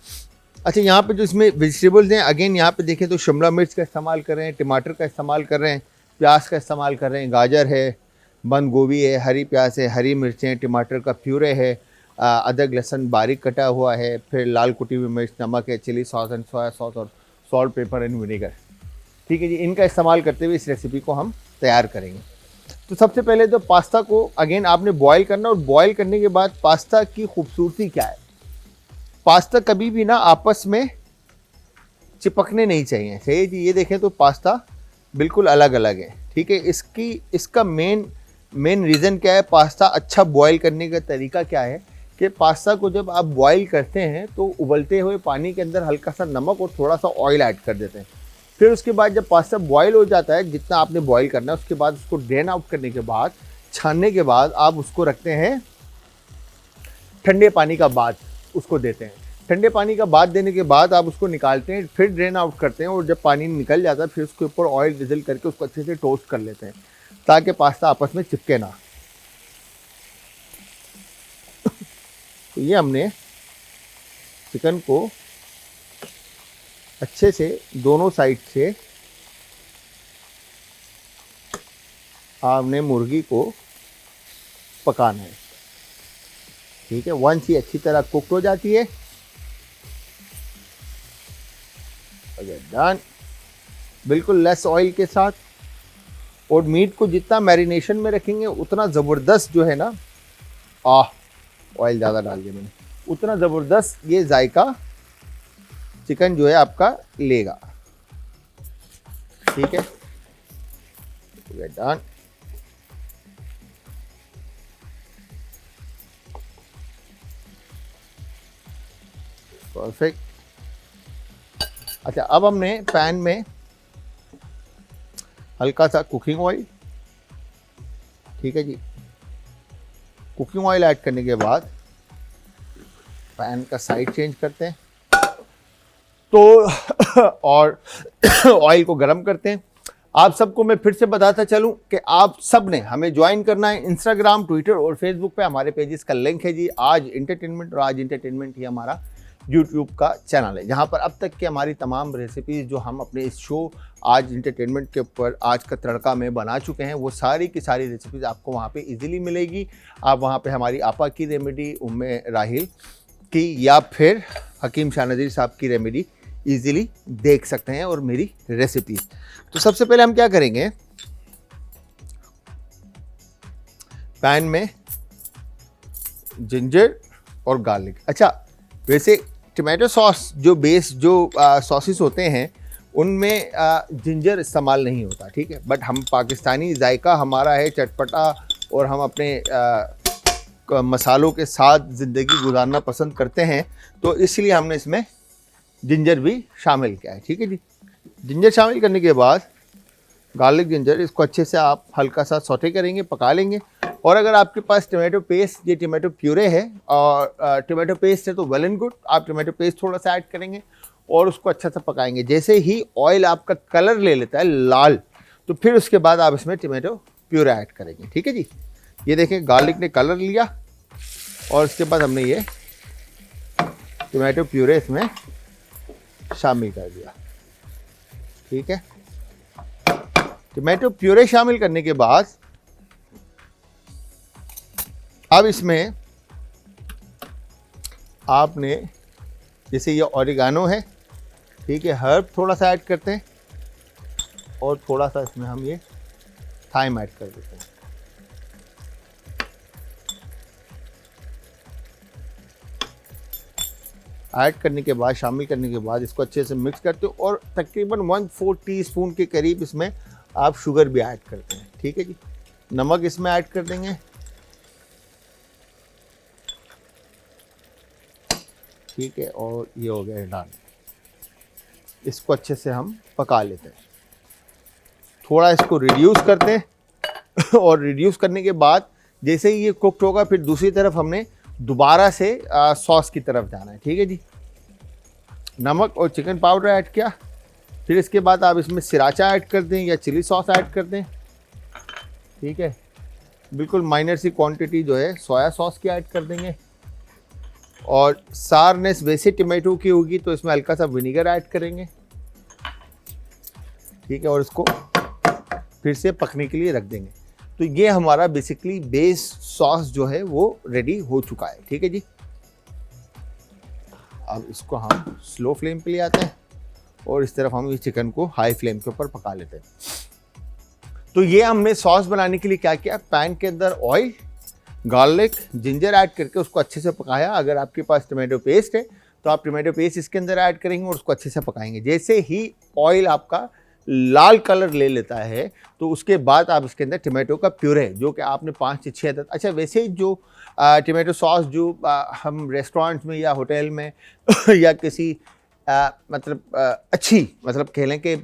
अच्छा, यहाँ पे जो इसमें वेजिटेबल्स हैं, अगेन यहाँ पे देखें तो शिमला मिर्च का इस्तेमाल कर रहे हैं, टमाटर का इस्तेमाल कर रहे हैं, प्याज का इस्तेमाल कर रहे हैं, गाजर है, बंद गोभी है, हरी प्याज है, हरी मिर्चें, टमाटर का प्यूरे है, अदरक लहसुन बारीक कटा हुआ है, फिर लाल कुटी हुई मिर्च, नमक है, chilli sauce and soya sauce और सॉल्ट, पेपर एंड विनेगर। ठीक है जी। इनका इस्तेमाल करते हुए इस रेसिपी को हम तैयार करेंगे। तो सबसे पहले तो पास्ता को अगेन आपने बॉयल करना, और बॉयल करने के बाद पास्ता की खूबसूरती क्या है, पास्ता कभी भी ना आपस में चिपकने नहीं चाहिए। सही जी। ये देखें तो पास्ता बिल्कुल अलग अलग है। ठीक है। इसका मेन रीज़न क्या है, पास्ता अच्छा बॉयल करने का तरीका क्या है कि पास्ता को जब आप बॉयल करते हैं तो उबलते हुए पानी के अंदर हल्का सा नमक और थोड़ा सा ऑयल ऐड कर देते हैं। फिर उसके बाद जब पास्ता बॉयल हो जाता है, जितना आपने बॉयल करना है, उसके बाद उसको ड्रेन आउट करने के बाद, छानने के बाद आप उसको रखते हैं ठंडे पानी का बाद उसको देते हैं। ठंडे पानी का बाद देने के बाद आप उसको निकालते हैं, फिर ड्रेन आउट करते हैं, और जब पानी निकल जाता है फिर उसके ऊपर ऑयल डिजल करके उसको अच्छे से टोस्ट कर लेते हैं ताकि पास्ता आपस में चिपके ना। तो ये हमने चिकन को अच्छे से दोनों साइड से आपने मुर्गी को पकाना है। ठीक है। वंस ये अच्छी तरह कुक हो जाती है, डन, बिल्कुल लेस ऑयल के साथ, और मीट को जितना मैरिनेशन में रखेंगे उतना ज़बरदस्त जो है ना, ऑयल ज़्यादा डाल दिया मैंने, उतना ज़बरदस्त ये जायका चिकन जो है आपका लेगा। ठीक है। डन। परफेक्ट। अच्छा, अब हमने पैन में हल्का सा कुकिंग ऑयल, ठीक है जी, कुकिंग ऑयल ऐड करने के बाद पैन का साइड चेंज करते हैं तो और ऑयल को गर्म करते हैं। आप सबको मैं फिर से बताता चलूं कि आप सब ने हमें ज्वाइन करना है इंस्टाग्राम, ट्विटर और फेसबुक पे, हमारे पेजेस का लिंक है जी आज एंटरटेनमेंट, और आज एंटरटेनमेंट ही हमारा यूट्यूब का चैनल है, जहां पर अब तक की हमारी तमाम रेसिपीज़ जो हम अपने इस शो आज एंटरटेनमेंट के ऊपर आज का तड़का में बना चुके हैं, वो सारी की सारी रेसिपीज़ आपको वहां पे इजीली मिलेगी। आप वहां पे हमारी आपा की रेमेडी, उम्मे राहिल की, या फिर हकीम शाह नज़ीर साहब की रेमेडी इजीली देख सकते हैं, और मेरी रेसिपीज़। तो सबसे पहले हम क्या करेंगे, पैन में जिंजर और गार्लिक। अच्छा, वैसे टमाटो सॉस जो बेस जो सॉसेस होते हैं उनमें जिंजर इस्तेमाल नहीं होता, ठीक है, बट हम पाकिस्तानी जायका हमारा है चटपटा और हम अपने मसालों के साथ ज़िंदगी गुजारना पसंद करते हैं, तो इसलिए हमने इसमें जिंजर भी शामिल किया है, ठीक है जी। जिंजर शामिल करने के बाद गार्लिक जिंजर इसको अच्छे से आप हल्का सा सौटे करेंगे, पका लेंगे। और अगर आपके पास टमाटो पेस्ट ये टमाटो प्यूरे है और टमाटो पेस्ट है तो वेल एंड गुड, आप टमाटो पेस्ट थोड़ा सा ऐड करेंगे और उसको अच्छा सा पकाएंगे। जैसे ही ऑयल आपका कलर ले लेता है लाल, तो फिर उसके बाद आप इसमें टमाटो प्यूरे ऐड करेंगे, ठीक है जी। ये देखें गार्लिक ने कलर लिया और उसके बाद हमने ये टमाटो प्यूरे इसमें शामिल कर दिया, ठीक है। टमाटो प्यूरे शामिल करने के बाद अब इसमें आपने जैसे ये ऑरिगानो है, ठीक है, हर्ब थोड़ा सा ऐड करते हैं और थोड़ा सा इसमें हम ये थाइम ऐड कर देते हैं। ऐड करने के बाद, शामिल करने के बाद इसको अच्छे से मिक्स करते हो और तकरीबन 1/4 टीस्पून के करीब इसमें आप शुगर भी ऐड करते हैं, ठीक है जी। नमक इसमें ऐड कर देंगे, ठीक है, और ये हो गया डाल। इसको अच्छे से हम पका लेते हैं, थोड़ा इसको रिड्यूस करते हैं और रिड्यूस करने के बाद जैसे ही ये कुक्ड होगा फिर दूसरी तरफ हमने दोबारा से सॉस की तरफ जाना है, ठीक है जी। नमक और चिकन पाउडर ऐड किया, फिर इसके बाद आप इसमें सिराचा ऐड कर दें या चिली सॉस ऐड कर दें, ठीक है। बिल्कुल माइनर सी क्वांटिटी जो है सोया सॉस की ऐड कर देंगे और सारनेस वैसे टमाटो की होगी तो इसमें हल्का सा विनीगर ऐड करेंगे, ठीक है, और इसको फिर से पकने के लिए रख देंगे। तो ये हमारा बेसिकली बेस सॉस जो है वो रेडी हो चुका है, ठीक है जी। अब इसको हम स्लो फ्लेम पे ले आते हैं और इस तरफ हम इस चिकन को हाई फ्लेम के ऊपर पका लेते हैं। तो ये हमने सॉस बनाने के लिए क्या किया, पैन के अंदर ऑयल, गार्लिक, जिंजर ऐड करके उसको अच्छे से पकाया। अगर आपके पास टमाटो पेस्ट है तो आप टमाटो पेस्ट इसके अंदर ऐड करेंगे और उसको अच्छे से पकाएंगे। जैसे ही ऑयल आपका लाल कलर ले लेता है तो उसके बाद आप इसके अंदर टमाटो का प्यूरे जो कि आपने 5 से 6 अदद, अच्छा वैसे ही जो टमाटो सॉस जो हम रेस्टोरेंट में या होटल में या किसी अच्छी मतलब कह लें कि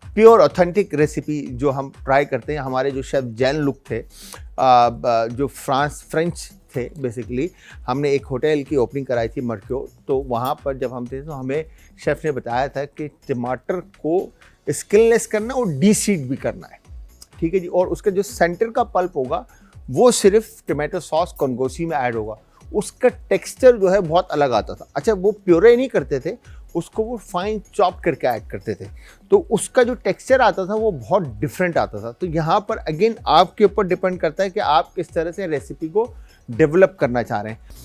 प्योर ऑथेंटिक रेसिपी जो हम ट्राई करते हैं, हमारे जो शेफ़ जैन लुक थे जो फ्रेंच थे बेसिकली, हमने एक होटल की ओपनिंग कराई थी मर्क्यो, तो वहाँ पर जब हम थे तो हमें शेफ़ ने बताया था कि टमाटर को स्किनलेस करना और डीसीड भी करना है, ठीक है जी। और उसका जो सेंटर का पल्प होगा वो सिर्फ टमाटो सॉस कॉन्गोसी में ऐड होगा, उसका टेक्सचर जो है बहुत अलग आता था। अच्छा, वो प्योरे नहीं करते थे, उसको वो फाइन चॉप करके ऐड करते थे, तो उसका जो टेक्सचर आता था वो बहुत डिफरेंट आता था। तो यहाँ पर अगेन आपके ऊपर डिपेंड करता है कि आप किस तरह से रेसिपी को डेवलप करना चाह रहे हैं।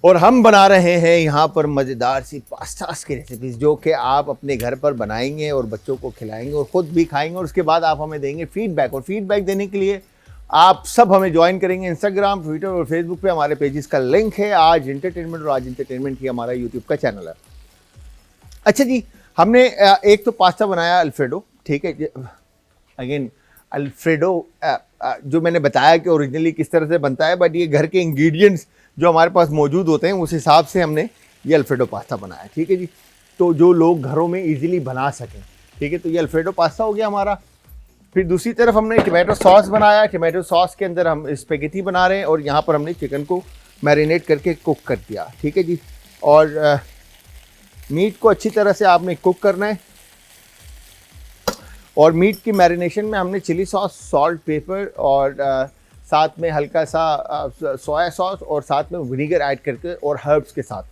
और हम बना रहे हैं यहाँ पर मज़ेदार सी पास्तास की रेसिपीज़ जो कि आप अपने घर पर बनाएंगे और बच्चों को खिलाएंगे और ख़ुद भी खाएंगे और उसके बाद आप हमें देंगे फीडबैक। और फीडबैक देने के लिए आप सब हमें ज्वाइन करेंगे इंस्टाग्राम, ट्विटर और फेसबुक पे हमारे पेजेस का लिंक है। आज एंटरटेनमेंट और आज एंटरटेनमेंट ही हमारा यूट्यूब का चैनल है। अच्छा जी, हमने एक तो पास्ता बनाया अल्फ्रेडो, ठीक है। अगेन अल्फ्रेडो जो मैंने बताया कि ओरिजिनली किस तरह से बनता है, बट ये घर के इंग्रेडिएंट्स जो हमारे पास मौजूद होते हैं उस हिसाब से हमने ये अल्फ्रेडो पास्ता बनाया, ठीक है जी। तो जो लोग घरों में इजीली बना सकें, ठीक है। तो ये अल्फ्रेडो पास्ता हो गया हमारा। फिर दूसरी तरफ हमने टमाटो सॉस बनाया, टमाटो सॉस के अंदर हम स्पेगेटी बना रहे हैं और यहाँ पर हमने चिकन को मैरिनेट करके कुक कर दिया, ठीक है जी। और मीट को अच्छी तरह से आपने कुक करना है और मीट की मैरिनेशन में हमने चिली सॉस, सॉल्ट, पेपर और साथ में हल्का सा सोया सॉस और साथ में विनीगर ऐड करके और हर्ब्स के साथ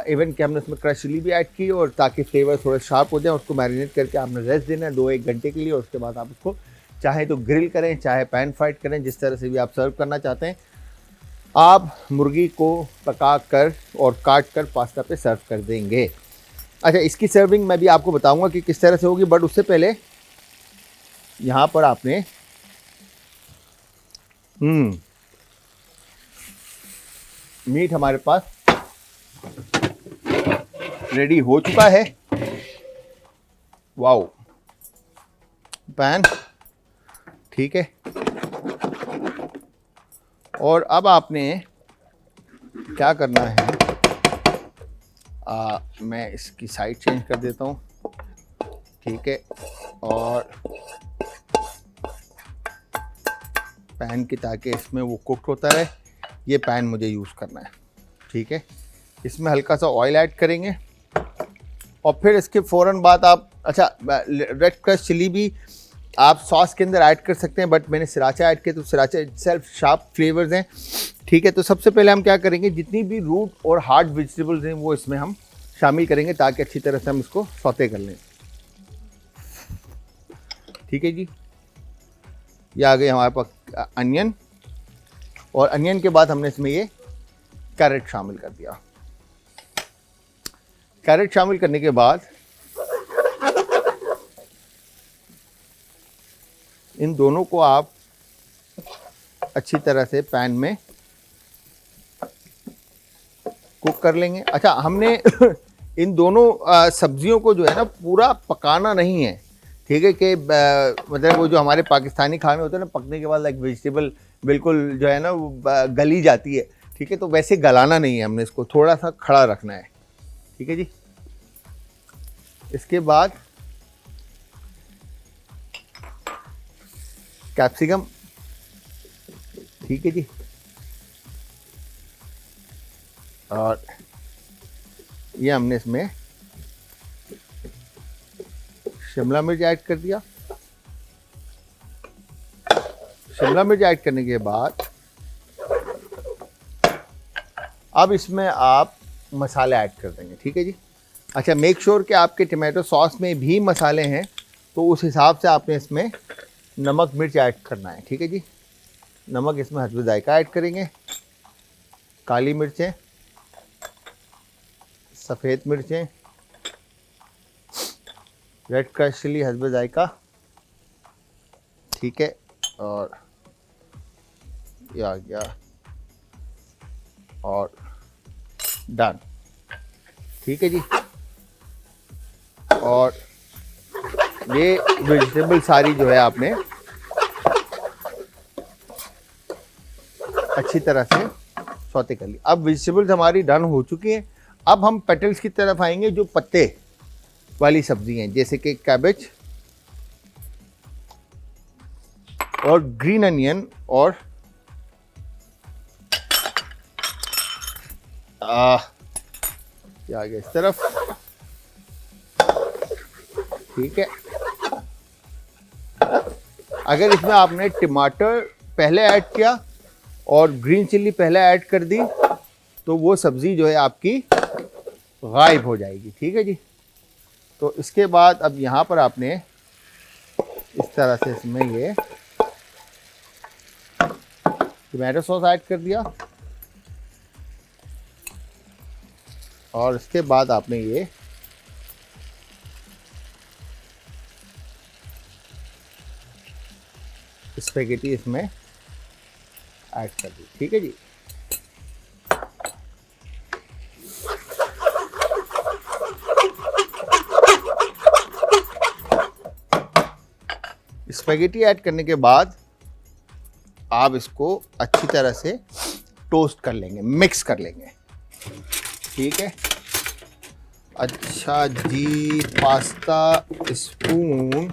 इवन कि हमने उसमें क्रश चिली भी ऐड की और ताकि फ्लेवर थोड़े शार्प हो जाए उसको मैरिनेट करके आपने रेस्ट देना है 2-1 घंटे के लिए। और उसके बाद आप उसको चाहे तो ग्रिल करें, चाहे पैन फ्राइड करें, जिस तरह से भी आप सर्व करना चाहते हैं। आप मुर्गी को पका कर और काट कर पास्ता पे सर्व कर देंगे। अच्छा, इसकी सर्विंग मैं भी आपको बताऊंगा कि किस तरह से होगी, बट उससे पहले यहाँ पर आपने मीट हमारे पास रेडी हो चुका है। वाओ, पैन ठीक है। और अब आपने क्या करना है, मैं इसकी साइड चेंज कर देता हूँ, ठीक है। और पैन की, ताकि इसमें वो कुक होता रहे, ये पैन मुझे यूज़ करना है, ठीक है। इसमें हल्का सा ऑयल ऐड करेंगे और फिर इसके फ़ौरन बाद आप, अच्छा, रेड क्रश चिली भी आप सॉस के अंदर ऐड कर सकते हैं, बट मैंने सराचा ऐड किया तो सराचा सेल्फ शार्प फ्लेवर्स हैं, ठीक है। तो सबसे पहले हम क्या करेंगे, जितनी भी रूट और हार्ड वेजिटेबल्स हैं वो इसमें हम शामिल करेंगे, ताकि अच्छी तरह से हम इसको सौते कर लें, ठीक है जी। ये आ गए हमारे पास अनियन, और अनियन के बाद हमने इसमें ये कैरेट शामिल कर दिया। कैरेट शामिल करने के बाद इन दोनों को आप अच्छी तरह से पैन में कुक कर लेंगे। अच्छा, हमने इन दोनों सब्जियों को जो है ना पूरा पकाना नहीं है, ठीक है, कि मतलब वो जो हमारे पाकिस्तानी खाने होते हैं ना, पकने के बाद लाइक वेजिटेबल बिल्कुल जो है ना वो गली जाती है, ठीक है। तो वैसे गलाना नहीं है, हमने इसको थोड़ा सा खड़ा रखना है, ठीक है जी। इसके बाद कैप्सिकम, ठीक है जी, और ये हमने इसमें शिमला मिर्च ऐड कर दिया। शिमला मिर्च ऐड करने के बाद अब इसमें आप मसाले ऐड कर देंगे, ठीक है जी। अच्छा, मेक श्योर कि आपके टमाटो सॉस में भी मसाले हैं, तो उस हिसाब से आपने इसमें नमक मिर्च ऐड करना है, ठीक है जी। नमक इसमें हस्ब जायका ऐड करेंगे, काली मिर्चें, सफ़ेद मिर्चें, रेड क्रश चिली हस्ब जायका, ठीक है। और ये आ गया, और डन, ठीक है जी। और ये वेजिटेबल सारी जो है आपने अच्छी तरह से सौते कर ली। अब वेजिटेबल्स हमारी डन हो चुकी हैं। अब हम पेटल्स की तरफ आएंगे, जो पत्ते वाली सब्जी हैं, जैसे कि कैबेज और ग्रीन अनियन, और आ गया इस तरफ, ठीक है। अगर इसमें आपने टमाटर पहले ऐड किया और ग्रीन चिल्ली पहले ऐड कर दी, तो वो सब्ज़ी जो है आपकी गायब हो जाएगी, ठीक है जी। तो इसके बाद अब यहाँ पर आपने इस तरह से इसमें ये टमाटो सॉस ऐड कर दिया, और इसके बाद आपने ये स्पेगेटी इसमें ऐड कर दी, ठीक है जी। स्पेगेटी ऐड करने के बाद आप इसको अच्छी तरह से टोस्ट कर लेंगे, मिक्स कर लेंगे, ठीक है। अच्छा जी, pasta spoon,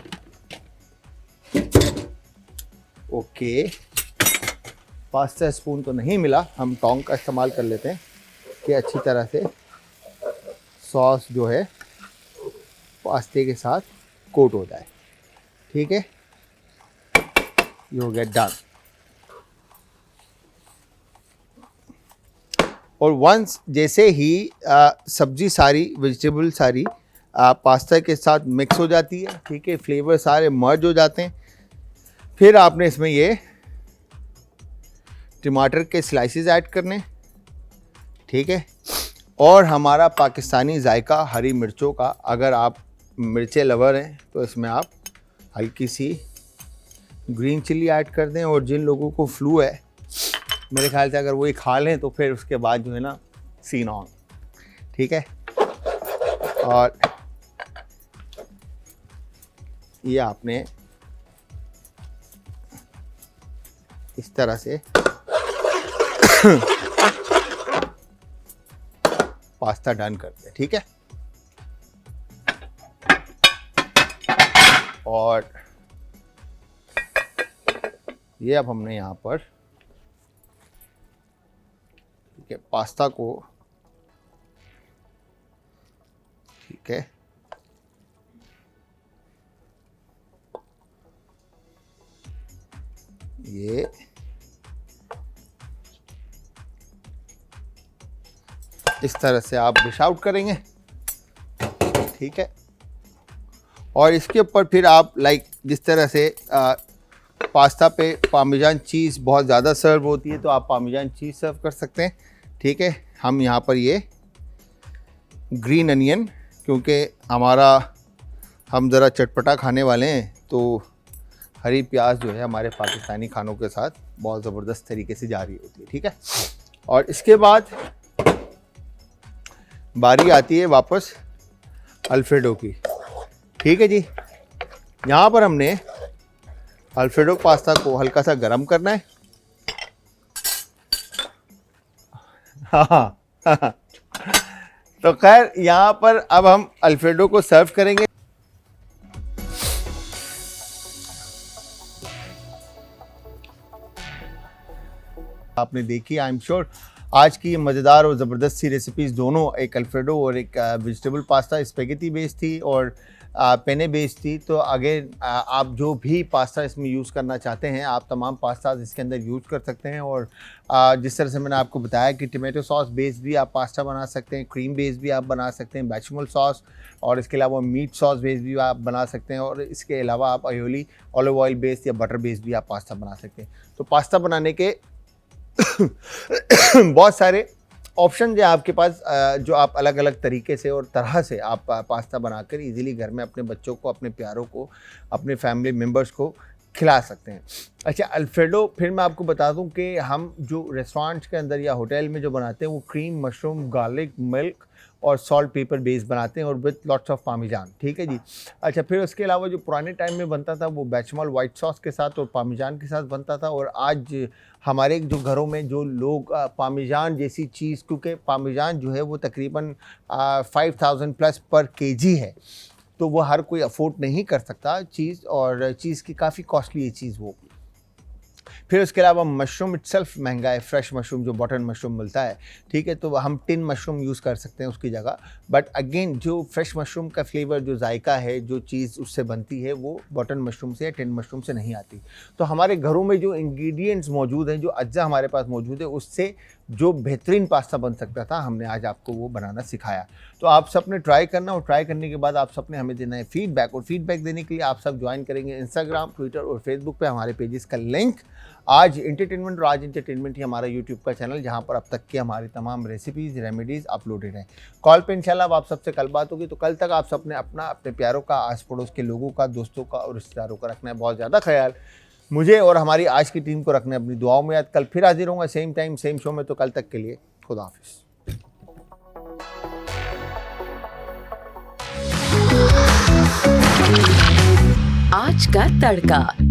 okay, pasta spoon तो नहीं मिला, हम टोंग का इस्तेमाल कर लेते हैं कि अच्छी तरह से सॉस जो है पास्ते के साथ कोट हो जाए, ठीक है। ये हो गया डन। और वंस जैसे ही सब्जी सारी, वेजिटेबल सारी पास्ता के साथ मिक्स हो जाती है, ठीक है, फ्लेवर सारे मर्ज हो जाते हैं, फिर आपने इसमें ये टमाटर के स्लाइसेस ऐड करने, ठीक है। और हमारा पाकिस्तानी जायका हरी मिर्चों का, अगर आप मिर्चे लवर हैं तो इसमें आप हल्की सी ग्रीन चिल्ली ऐड कर दें। और जिन लोगों को फ्लू है, मेरे ख्याल से अगर वो ये खा लें तो फिर उसके बाद जो है ना सीन ऑन, ठीक है। और ये आपने इस तरह से पास्ता डन कर दें, ठीक है। और ये अब हमने यहाँ पर, ठीक है, पास्ता को, ठीक है, ये इस तरह से आप डिश आउट करेंगे, ठीक है। और इसके ऊपर फिर आप लाइक जिस तरह से पास्ता पे पार्मेजान चीज़ बहुत ज़्यादा सर्व होती है तो आप पार्मेजान चीज़ सर्व कर सकते हैं, ठीक है। हम यहाँ पर ये ग्रीन अनियन, क्योंकि हम ज़रा चटपटा खाने वाले हैं तो हरी प्याज जो है हमारे पाकिस्तानी खानों के साथ बहुत ज़बरदस्त तरीके से जा रही होती है, ठीक है। और इसके बाद बारी आती है वापस अल्फ्रेडो की, ठीक है जी। यहाँ पर हमने अल्फ्रेडो पास्ता को हल्का सा गर्म करना है। हाँ तो खैर यहाँ पर अब हम अल्फ्रेडो को सर्व करेंगे। आपने देखी, आई एम श्योर आज की मज़ेदार और ज़बरदस्त सी रेसिपीज़ दोनों, एक अल्फ्रेडो और एक वेजिटेबल पास्ता, स्पेगेटी बेस्ड थी और पेने बेस्ड थी। तो अगेन आप जो भी पास्ता इसमें यूज़ करना चाहते हैं, आप तमाम पास्ता इसके अंदर यूज़ कर सकते हैं। और जिस तरह से मैंने आपको बताया कि टमाटो सॉस बेस्ड भी आप पास्ता बना सकते हैं, क्रीम बेस्ड भी आप बना सकते हैं, बेचमल सॉस, और इसके अलावा मीट सॉस बेस्ड भी आप बना सकते हैं। और इसके अलावा आप अयोली ऑलिव ऑयल बेस्ड या बटर बेस्ड भी आप पास्ता बना सकते हैं। तो पास्ता बनाने के बहुत सारे ऑप्शन है आपके पास, जो आप अलग अलग तरीके से और तरह से आप पास्ता बनाकर इजीली घर में अपने बच्चों को, अपने प्यारों को, अपने फैमिली मेम्बर्स को खिला सकते हैं। अच्छा, अल्फ्रेडो फिर मैं आपको बता दूं कि हम जो रेस्टोरेंट्स के अंदर या होटल में जो बनाते हैं वो क्रीम, मशरूम, गार्लिक, मिल्क और सॉल्ट पेपर बेस बनाते हैं और विथ लॉट्स ऑफ पार्मेजान, ठीक है जी। अच्छा, फिर उसके अलावा जो पुराने टाइम में बनता था वो बेचमल वाइट सॉस के साथ और पार्मेजान के साथ बनता था। और आज हमारे जो घरों में जो लोग पार्मेजान जैसी चीज़, क्योंकि पार्मेजान जो है वो तकरीबन 5000 प्लस पर केजी है, तो वो हर कोई अफोर्ड नहीं कर सकता चीज़, और चीज़ की काफ़ी कॉस्टली ये चीज़ वो। फिर उसके अलावा मशरूम इटसेल्फ महंगा है, फ्रेश मशरूम जो बटन मशरूम मिलता है, ठीक है, तो हम टिन मशरूम यूज़ कर सकते हैं उसकी जगह। बट अगेन जो फ्रेश मशरूम का फ्लेवर, जो जायका है, जो चीज़ उससे बनती है वो बटन मशरूम से या टिन मशरूम से नहीं आती। तो हमारे घरों में जो इंग्रेडिएंट्स मौजूद हैं, जो अज्जा हमारे पास मौजूद है, उससे जो बेहतरीन पास्ता बन सकता था, हमने आज आपको वो बनाना सिखाया। तो आप सब ने ट्राई करना, और ट्राई करने के बाद आप सब ने हमें देना है फीडबैक। और फीडबैक देने के लिए आप सब ज्वाइन करेंगे इंस्टाग्राम, ट्विटर और फेसबुक पे हमारे पेजेस का लिंक। आज एंटरटेनमेंट और आज एंटरटेनमेंट ही हमारा यूट्यूब का चैनल, जहां पर अब तक की हमारी तमाम रेसिपीज़, रेमेडीज़ अपलोडेड हैं। कॉल पे इंशाल्लाह अब आप सबसे कल बात होगी। तो कल तक आप सब ने अपने प्यारों का, आस पड़ोस के लोगों का, दोस्तों का और रिश्तेदारों का रखना है बहुत ज़्यादा ख्याल। मुझे और हमारी आज की टीम को रखना है अपनी दुआओं में याद। कल फिर हाजिर होंगे सेम टाइम सेम शो में। तो कल तक के लिए खुदा हाफिज़। आज का तड़का।